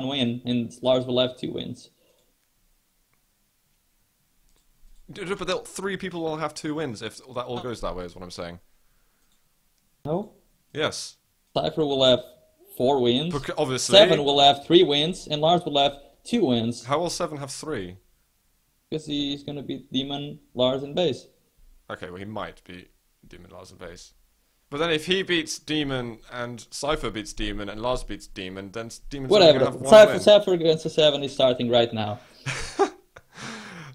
one win, and Lars will have 2 wins. But 3 people will have 2 wins if that all goes that way, is what I'm saying. No? Yes. Cypher will have 4 wins. Obviously. Sev3n will have 3 wins, and Lars will have 2 wins. How will sev3n have 3? Because he's gonna beat Demon, Lars, and Base. Okay, well he might beat Demon, Lars, and Base. But then if he beats Demon and Cypher beats Demon and Lars beats Demon, then Demon's only Whatever. gonna have 1 win. Cypher against the Sev3n is starting right now.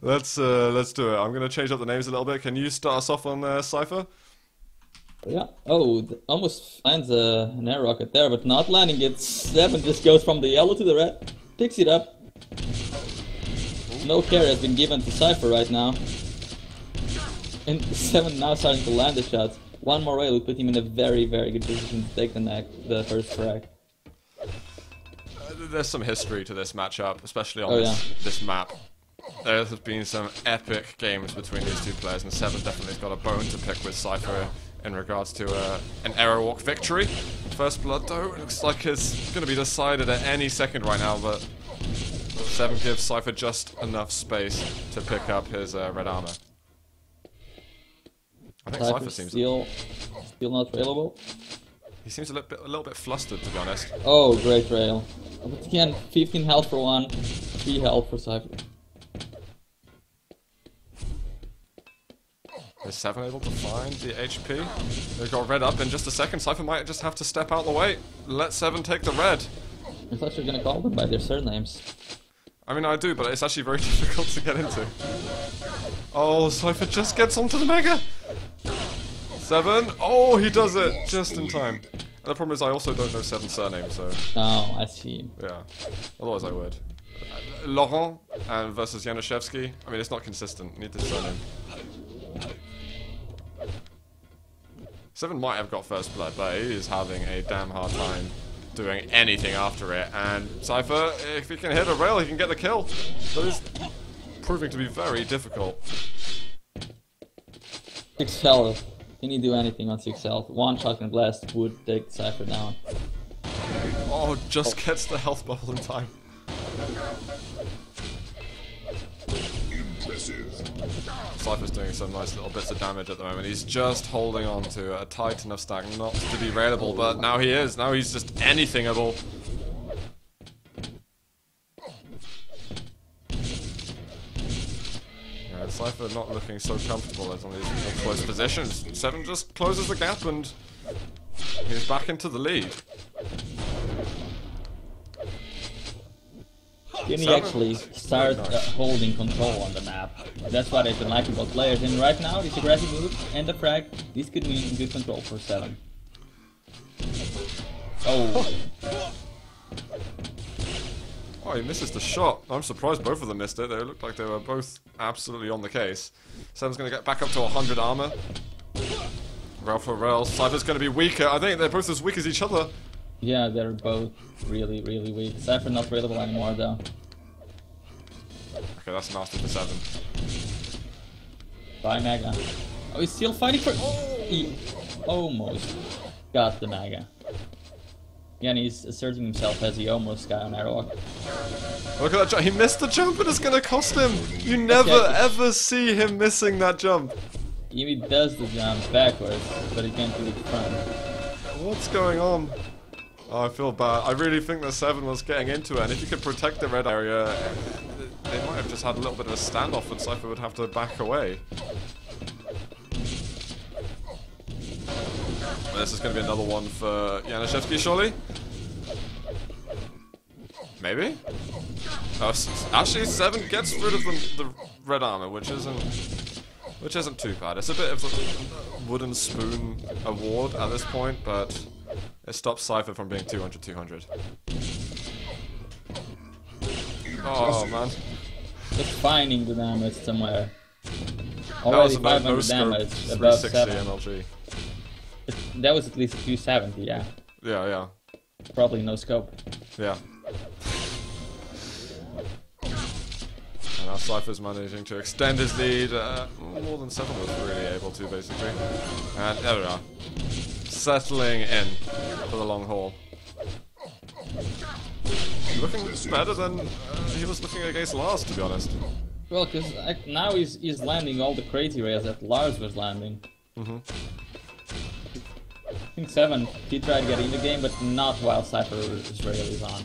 Let's do it. I'm gonna change up the names a little bit. Can you start us off on Cypher? Yeah. Oh, almost finds an air rocket there, but not landing it. Sev3n just goes from the yellow to the red, picks it up. No care has been given to Cypher right now. And Sev3n now starting to land the shots. One more rail would put him in a very, very good position to take the first frag. There's some history to this matchup, especially on this map. There has been some epic games between these 2 players, and Sev3n definitely has got a bone to pick with Cypher in regards to an arrow walk victory. First blood, though, looks like it's going to be decided at any second right now, but Sev3n gives Cypher just enough space to pick up his red armor. I think Cypher seems still not available. He seems a little bit flustered, to be honest. Oh, great rail. But again, 15 health for one, 3 health for Cypher. Is Sev3n able to find the HP? They've got red up in just a second. Cypher might just have to step out the way. Let Sev3n take the red. I thought you were gonna call them by their surnames. I mean, I do, but it's actually very difficult to get into. Oh, Cypher just gets onto the Mega! Sev3n! Oh, he does it! Just in time. And the problem is I also don't know Sev3n's surname, so... Oh, I see. Yeah. Otherwise I would. Laurent versus Januszewski. I mean, it's not consistent. Need the surname. Sev3n might have got first blood, but he is having a damn hard time doing anything after it. And Cypher, if he can hit a rail, he can get the kill. That is proving to be very difficult. 6 health. Can you do anything on 6 health? 1 shotgun blast would take Cypher down. Oh, just gets the health bubble in time. Cypher's doing some nice little bits of damage at the moment. He's just holding on to a tight enough stack not to be raidable, but now he is. Now he's just anythingable. Yeah, Cypher not looking so comfortable as on these close positions. Sev3n just closes the gap and he's back into the lead. Uni actually start holding control on the map. That's what I've been liking about players. And right now, this aggressive move and the frag, this could mean good control for Sev3n. Oh. Oh, he misses the shot. I'm surprised both of them missed it. They looked like they were both absolutely on the case. Sev3n's going to get back up to 100 armor. Rail for rail. Cypher's going to be weaker. I think they're both as weak as each other. Yeah, they're both really, really weak. Cypher not available anymore, though. Okay, that's nasty for Sev3n. Bye, Mega. Oh, he's still fighting for... Oh! He almost got the Mega. Again, he's asserting himself as he almost got an airwalk. Look at that jump. He missed the jump and it's going to cost him. You never ever see him missing that jump. He does the jump backwards, but he can't do it front. What's going on? Oh, I feel bad. I really think that Sev3n was getting into it, and if you could protect the red area, they might have just had a little bit of a standoff and Cypher would have to back away. This is going to be another one for Januszewski, surely? Maybe? Oh, actually, Sev3n gets rid of the red armor, which isn't too bad. It's a bit of a wooden spoon award at this point, but it stops Cypher from being 200-200. Oh man. Just finding the damage somewhere. Already 500 damage, above 7. MLG. That was at least 270, yeah. Yeah, yeah. Probably no scope. Yeah. And now Cypher's managing to extend his lead more than Sev3n was really able to, basically. And there we are. Settling in for the long haul. looking better than he was looking against Lars, to be honest. Well, because now he's landing all the crazy rails that Lars was landing. I think sev3n did try to get in the game, but not while cypher rail is on.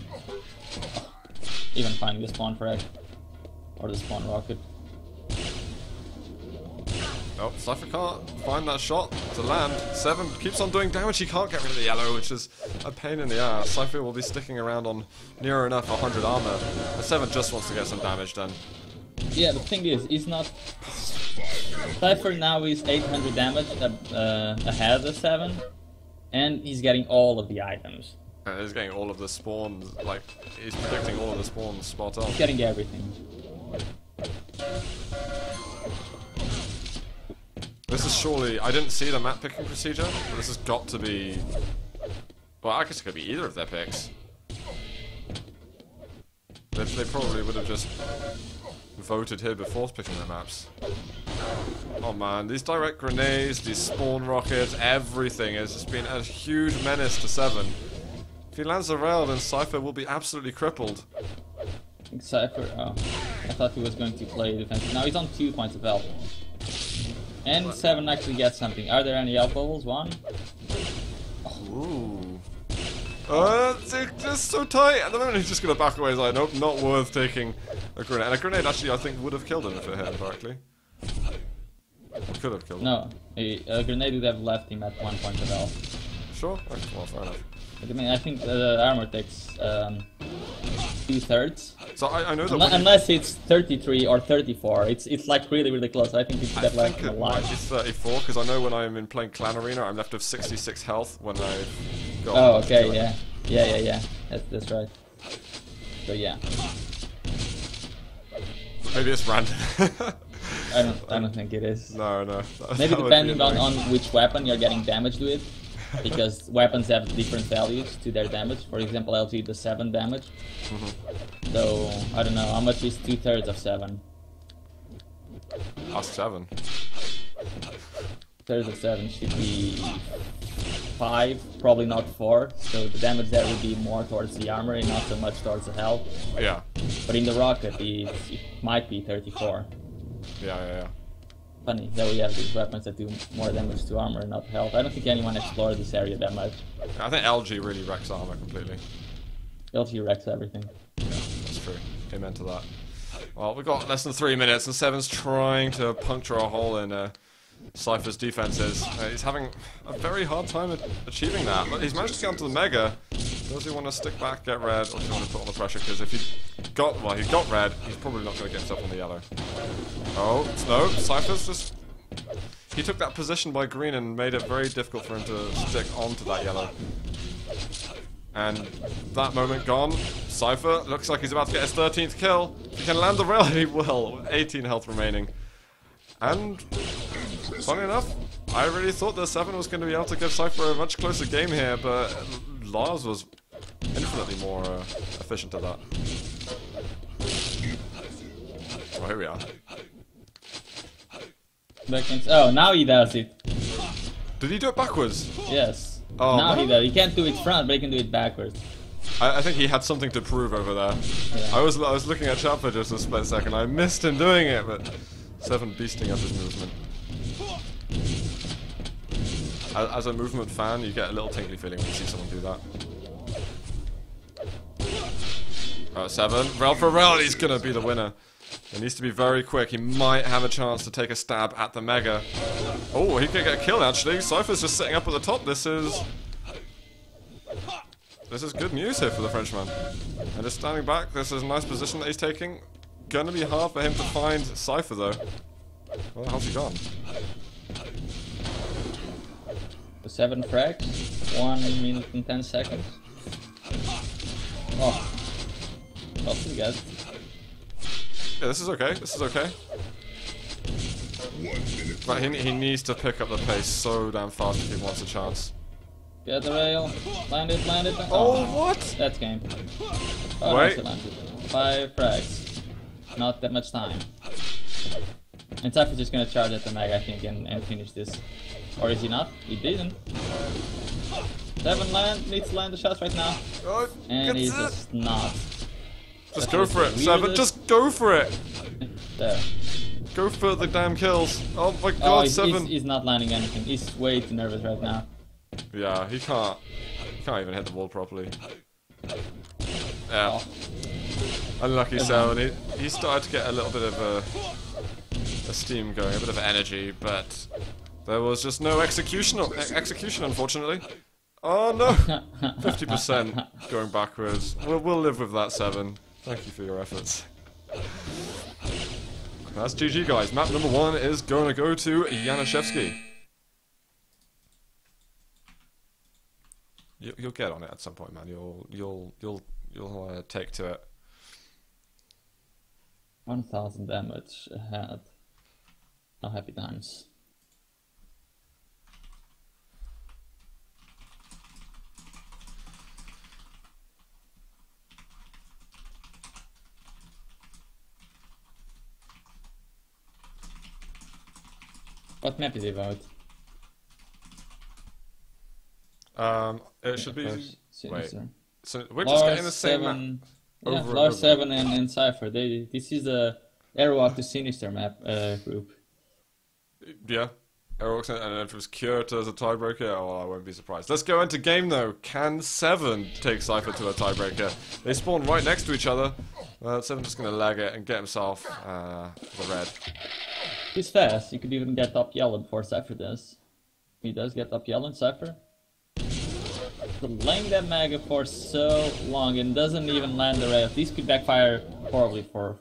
Even finding the spawn frag or the spawn rocket. Oh, cypher can't find that shot to land. sev3n keeps on doing damage. He can't get rid of the yellow, which is a pain in the ass. cypher will be sticking around on near enough 100 armor. And sev3n just wants to get some damage done. Yeah, the thing is, he's not... cypher now is 800 damage ahead of sev3n, and he's getting all of the items. And he's getting all of the spawns, like, he's predicting all of the spawns spot on. He's getting everything. This is surely... I didn't see the map picking procedure, but this has got to be... Well, I guess it could be either of their picks. They probably would have just voted here before picking their maps. Oh man, these direct grenades, these spawn rockets, everything has just been a huge menace to sev3n. If he lands a rail, then cypher will be absolutely crippled. I think cypher... Oh, I thought he was going to play defensive. Now he's on 2 points of health. And sev3n actually gets something. Are there any health bubbles? One? Ooh. It's just so tight. At the moment he's just going to back away. He's like, nope, not worth taking a grenade. And a grenade actually I think would have killed him if it hit him correctly. Or could have killed him. No, a grenade would have left him at 1 point of health. Sure? Okay, well, fair enough. I mean, I think the armor takes 2/3. So I know that unless it's 33 or 34, it's like really close. I think you should have left him alive. It's 34 because I know when I'm in playing Clan Arena, I'm left with 66 health when I've got. Oh, okay, yeah. That's right. So yeah. Maybe it's random. I don't think it is. No. Maybe depending on which weapon you're getting damage with. Because weapons have different values to their damage. For example, LG does 7 damage. So, I don't know, how much is 2/3 of 7? Ask sev3n. 2/3 of 7 should be 5, probably not 4. So the damage there would be more towards the armor and not so much towards the health. Yeah. But in the rocket, it might be 34. Yeah. Funny that we have these weapons that do more damage to armor and not health. I don't think anyone explored this area that much. I think LG really wrecks armor completely. LG wrecks everything. Yeah, that's true. Amen to that. Well, we've got less than 3 minutes and sev3n's trying to puncture a hole in cypher's defenses. He's having a very hard time achieving that, but he's managed to get onto the Mega. Does he want to stick back, get red, or does he want to put on the pressure? Because if he got red, he's probably not going to get himself on the yellow. Oh, no, cypher's just... He took that position by green and made it very difficult for him to stick onto that yellow. And that moment gone, cypher looks like he's about to get his 13th kill. If he can land the rail, he will. 18 health remaining. And, funny enough, I really thought that sev3n was going to be able to give cypher a much closer game here, but Lars was infinitely more efficient at that. Well, here we are. Oh, now he does it. Did he do it backwards? Yes. Oh, now he does. He can't do it front, but he can do it backwards. I think he had something to prove over there. Yeah. I was looking at chat for just a split second. I missed him doing it, but sev3n beasting up his movement. As a movement fan, you get a little tingly feeling when you see someone do that. sev3n, rail for rail, he's gonna be the winner. He needs to be very quick. He might have a chance to take a stab at the Mega. Oh, he could get a kill actually. cypher's just sitting up at the top. This is good news here for the Frenchman. And just standing back, this is a nice position that he's taking. Gonna be hard for him to find cypher though. Where the hell's he gone? The 7 frags, 1 minute and 10 seconds. Oh. Well, see you guys. Yeah, this is okay. This is okay. But he needs to pick up the pace so damn fast if he wants a chance. Get the rail. Land it. Oh, what? That's game. Oh, wait. 5 frags. Not that much time. And cypher's just gonna charge at the Mega, I think, and finish this. Or is he not? He didn't. sev3n needs to land the shots right now. And he's just not. Just go for it, Seven. Just go for it. There. Go for the damn kills. Oh my god, Seven. He's not landing anything. He's way too nervous right now. Yeah, he can't even hit the wall properly. Yeah. Unlucky Seven. He started to get a little bit of a steam going, a bit of energy, but there was just no execution, unfortunately. Oh no! 50% going backwards. We'll live with that, Seven. Thank you for your efforts. That's GG, guys. Map number 1 is going to go to Janaszewski. You'll get on it at some point, man. You'll take to it. 1000 damage ahead. No happy times. What map is it about? It should be. Wait. So we're Lars just getting the same 7, map. Yeah, Lars 7 and cypher. This is the Airwalk to Sinister map group. Yeah. Airwalk, and if it was Kyoto as a tiebreaker, oh, I won't be surprised. Let's go into game though. Can Seven take Cypher to a tiebreaker? They spawn right next to each other. Seven's just gonna lag it and get himself the red. He's fast. He could even get top yellow before Cypher does. He does get top yellow in Cypher. Delaying that mega for so long and doesn't even land the rail. These could backfire horribly for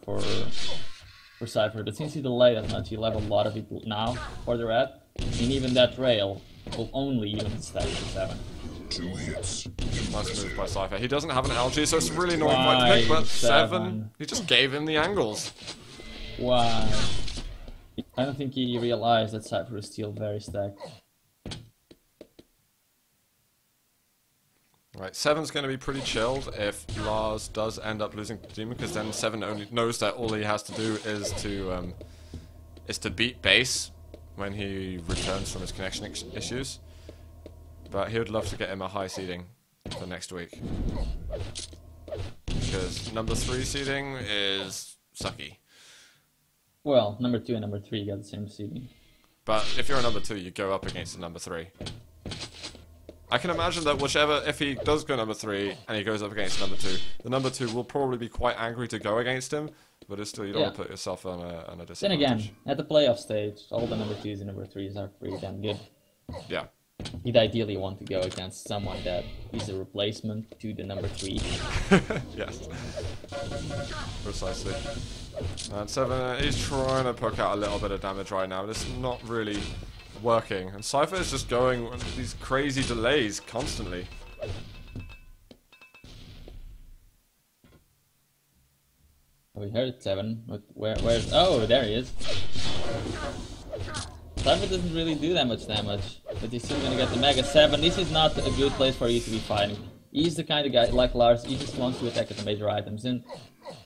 Cypher, but since he delayed that much, he'll have a lot of it now for the red. And even that rail will only even stack to 7. 2 hits. Nice move by Cypher. He doesn't have an LG, so it's a really annoying fight to pick, but 7, he just gave him the angles. Wow. I don't think he realized that Cypher is still very stacked. Right, 7's going to be pretty chilled if Lars does end up losing to Demon, because then 7 only knows that all he has to do is to beat base when he returns from his connection issues. But he would love to get him a high seeding for next week, because number 3 seeding is sucky. Well, number 2 and number 3 got the same seeding. But if you're a number 2, you go up against the number 3. I can imagine that if he does go number 3 and he goes up against number 2, the number 2 will probably be quite angry to go against him, but it's still, you don't want to put yourself on a disadvantage. Then again, at the playoff stage, all the number 2s and number 3s are pretty damn good. Yeah. He'd ideally want to go against someone that is a replacement to the number 3. Yes. Precisely. And 7, he's trying to poke out a little bit of damage right now, but it's not really working. And Cypher is just going with these crazy delays constantly. We heard 7, but where's... Oh, there he is. Cypher doesn't really do that much damage, but he's still gonna get the Mega 7. This is not a good place for you to be fighting. He's the kind of guy, like Lars, he just wants to attack at the major items, and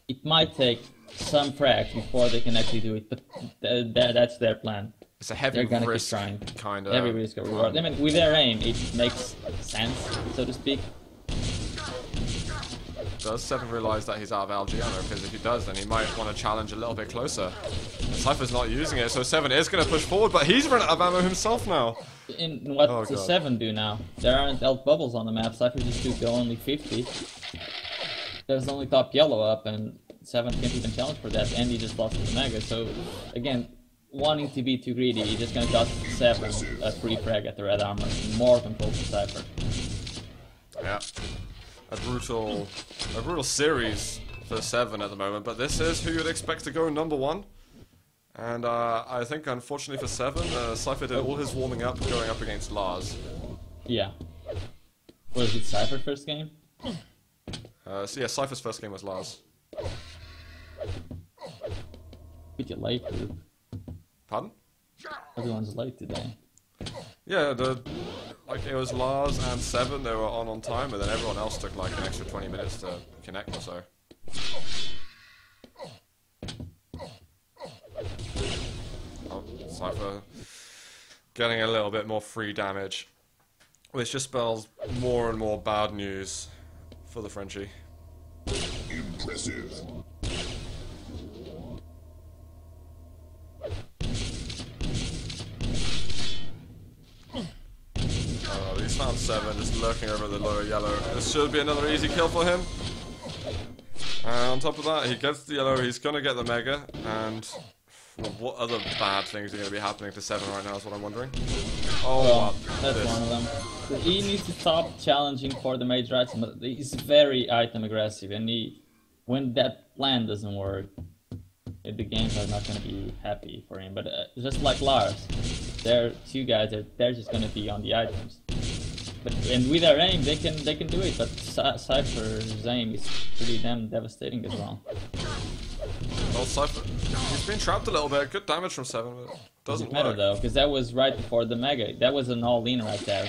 it might take some frags before they can actually do it, but that's their plan. It's a heavy They're gonna risk, keep trying. kind of. Heavy risk of reward. I mean, with their aim, it makes sense, so to speak. Does 7 realize that he's out of LG ammo? Because if he does, then he might want to challenge a little bit closer. And Cypher's not using it, so 7 is going to push forward, but he's run out of ammo himself now. In what does 7 do now? There aren't elk bubbles on the map. Cypher just took only 50. There's only top yellow up, and 7 can't even challenge for that, and he just lost the Mega. So, again, wanting to be too greedy, he's just going to cost 7 a free frag at the red armor. More control for Cypher. Yeah. A brutal series for 7 at the moment, but this is who you'd expect to go number 1. And I think, unfortunately for 7, Cypher did all his warming up going up against Lars. Yeah. Was it Cypher first game? So yeah, Cypher's first game was Lars. Pretty late, group. Pardon? Everyone's late today. Yeah, it was Lars and 7, they were on time, and then everyone else took like an extra 20 minutes to connect or so. Oh, Cypher getting a little bit more free damage, which just spells more and more bad news for the Frenchie. He's found sev3n, just lurking over the lower yellow. This should be another easy kill for him. And on top of that, he gets the yellow, he's gonna get the mega, and well, what other bad things are gonna be happening to sev3n right now is what I'm wondering. Oh, well, that's one of them. He needs to stop challenging for the major item, but he's very item aggressive, and when that plan doesn't work, the games are not gonna be happy for him. But just like Lars, they're two guys that they're just gonna be on the items. And with their aim, they can do it. But cypher's aim is pretty damn devastating as well. Well, cypher, he's been trapped a little bit. Good damage from sev3n, but doesn't matter work. Though, because that was right before the mega. That was an all-in right there.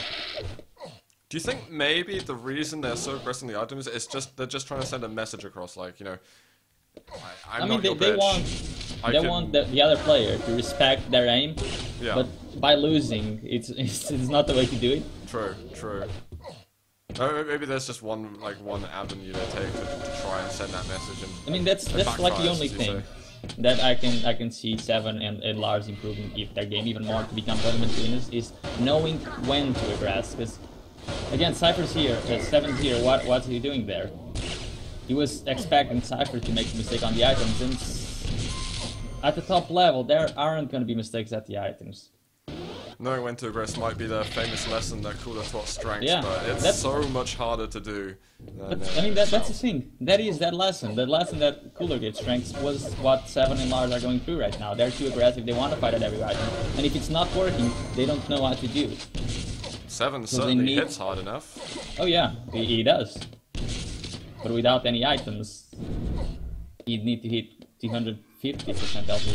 Do you think maybe the reason they're so aggressive in the items is just they're just trying to send a message across, like, you know, I'm not your bitch. They want the other player to respect their aim, yeah. But by losing, it's not the way to do it. True, true. Maybe there's just one avenue they take to try and send that message. And I mean, that's like the only thing that I can see sev3n and Lars improving their game even more to become tournament winners is knowing when to aggress. Because again, cypher's here, sev3n's here. What's he doing there? He was expecting cypher to make a mistake on the items, and at the top level, there aren't going to be mistakes at the items. Knowing when to aggress might be the famous lesson that Cooler taught Strength, yeah, but it's so much harder to do. But I mean, that's the thing. That is that lesson. The lesson that Cooler gave Strength was what sev3n and Lars are going through right now. They're too aggressive. They want to fight at every item, and if it's not working, they don't know what to do. sev3n certainly hits hard enough. Oh yeah, he does. But without any items, he'd need to hit 250% LP.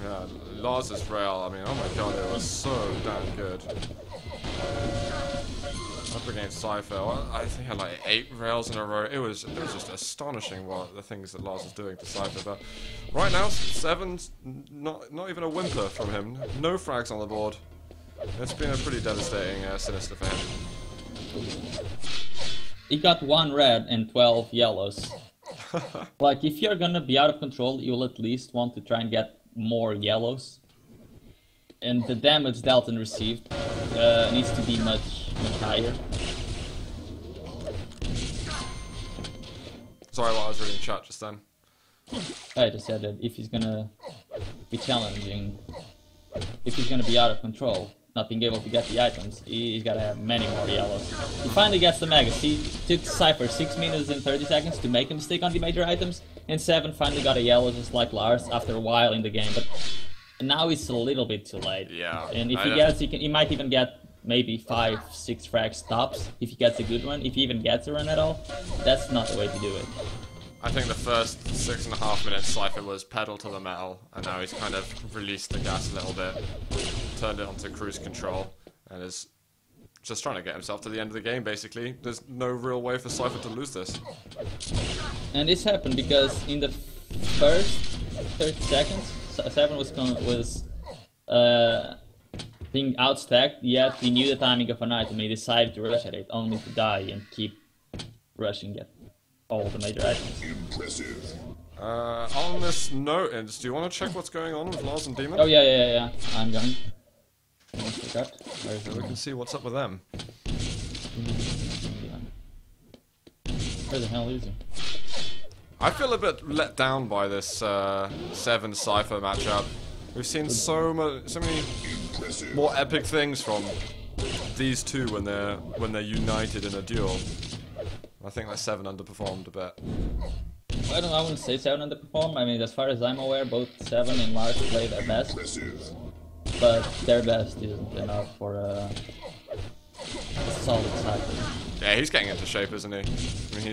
Yeah, Lars' rail, I mean, oh my god, it was so damn good. Up against cypher, I think I had like 8 rails in a row. It was just astonishing what the things that Lars was doing to cypher. But right now, sev3n's not even a whimper from him. No frags on the board. It's been a pretty devastating sinister for him. He got 1 red and 12 yellows. Like, if you're gonna be out of control, you'll at least want to try and get more yellows. And the damage dealt and received needs to be much higher. Sorry, what I was reading chat just then. I just said that if he's gonna be challenging, if he's gonna be out of control, not being able to get the items, he's gotta have many more yellows. He finally gets the mega. He took cypher 6 minutes and 30 seconds to make a mistake on the major items, and sev3n finally got a yellow just like Lars after a while in the game, but now it's a little bit too late. Yeah. And if he gets, he might even get maybe 5-6 frag stops if he gets a good run. If he even gets a run at all, that's not the way to do it. I think the first 6.5 minutes cypher was pedal to the metal, and now he's kind of released the gas a little bit, turned it onto cruise control, and is just trying to get himself to the end of the game, basically. There's no real way for cypher to lose this. And this happened because in the first 30 seconds, sev3n was being outstacked, yet he knew the timing of an item, and he decided to rush at it, only to die and keep rushing it. All the major items. Impressive. On this note, do you want to check what's going on with Lars and Demon? Oh yeah. I'm going. So we can see what's up with them. Where the hell is he? I feel a bit let down by this sev3n cypher matchup. We've seen so many more epic things from these two when they're united in a duel. I think that sev3n underperformed a bit. I wouldn't say sev3n underperformed. I mean, as far as I'm aware, both sev3n and Lars play their best. But their best isn't enough for a solid cypher. Yeah, he's getting into shape, isn't he? I mean,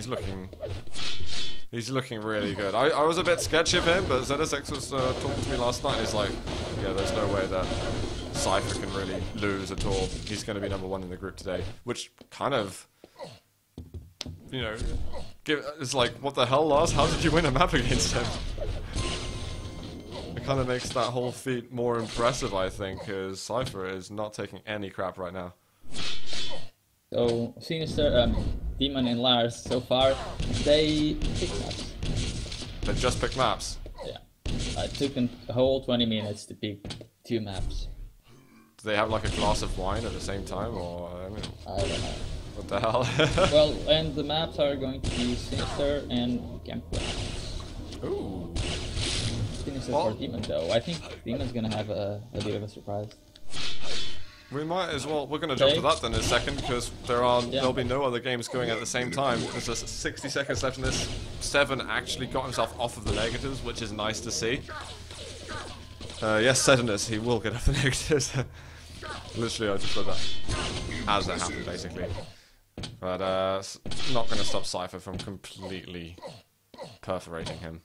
he's looking really good. I was a bit sketchy of him, but ZSX was talking to me last night, and he's like, yeah, there's no way that cypher can really lose at all. He's going to be #1 in the group today, which kind of, you know, it's like, what the hell, Lars? How did you win a map against him? It kind of makes that whole feat more impressive, I think, because cypher is not taking any crap right now. So, Sinister, Demon and Lars, so far, they pick maps. They just picked maps. Yeah. It took them a whole 20 minutes to pick 2 maps. Do they have like a glass of wine at the same time, or I mean, I don't know. what the hell? Well, and the maps are going to be Sinister and Campground. Ooh. Sinister for Demon though. I think Demon's gonna have a bit of a surprise. We might as well. We're going to jump to that then in a second, because there'll be no other games going at the same time. There's just 60 seconds left in this. sev3n actually got himself off of the negatives, which is nice to see. Yes, sev3n he will get off the negatives. Literally, I just got that as that happened, basically. But not going to stop cypher from completely perforating him.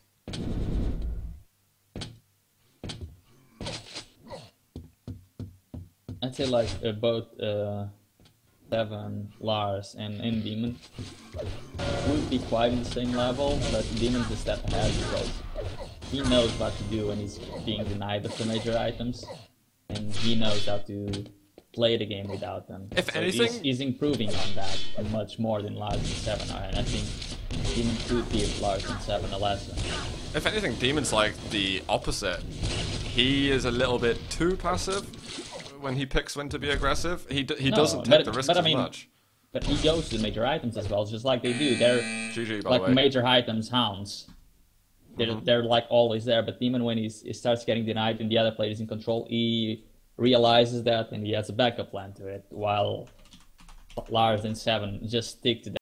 I'd say like both sev3n, Lars, and Demon would be quite in the same level, but Demon's a step ahead because he knows what to do when he's being denied of the major items, and he knows how to play the game without them. If so anything, he's improving on that much more than Lars and sev3n are, and I think Demon could give Lars and sev3n a lesson. If anything, Demon's like the opposite. He is a little bit too passive when he picks when to be aggressive. He doesn't take the risk as much. But he goes to the major items as well, just like they do. They're GG, by like the way. major items hounds. They're like always there. But Demon, when he starts getting denied and the other player is in control, he realizes that and he has a backup plan to it. While Lars and sev3n just stick to